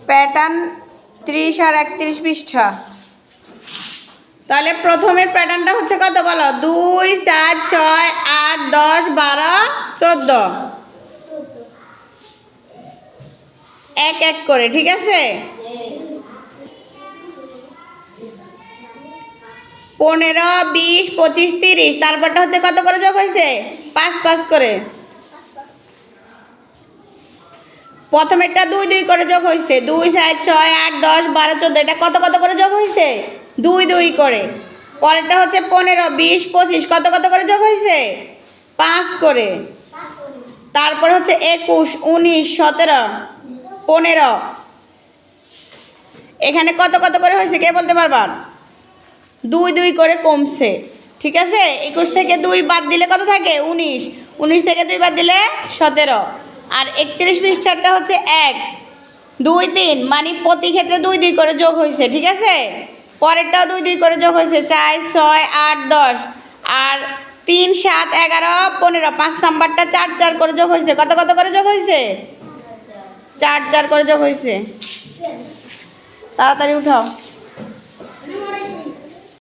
Pattern 30 আর 31 পৃষ্ঠা। তাহলে প্রথমের প্যাটার্নটা হচ্ছে কত বলো? 2 4 6 8 10 12 14 এক এক করে, ঠিক আছে? 15 20 25 30, তারপরটা হচ্ছে কত করে যোগ হয়েছে? 5 5 করে। প্রথমেরটা 2 2 করে যোগ হয়েছে, 2 4 6 8 10 12 14, এটা কত কত করে যোগ হয়েছে? 2 2 করে। পরেরটা হচ্ছে 15 20 25, কত কত করে যোগ হয়েছে? 5 করে। তারপর হচ্ছে 21 19 17 15, এখানে কত কত করে হয়েছে কে বলতে পারবা? 2 2 করে কমছে, ঠিক আছে? 21 থেকে 2 বাদ দিলে কত থাকে? 19, 19 থেকে 2 বাদ দিলে 17। আর 31 পৃষ্ঠারটা হচ্ছে 1 2 3, মানে প্রতি ক্ষেত্রে 2 2 করে যোগ হয়েছে, ঠিক আছে? পরেরটাও 2 2 করে যোগ হয়েছে, 4 6 8 10, আর 3 7 11 15, 5 নাম্বারটা 4 4 করে যোগ হয়েছে। কত কত করে যোগ হয়েছে? 4 4 করে যোগ হয়েছে। তাড়াতাড়ি উঠাও।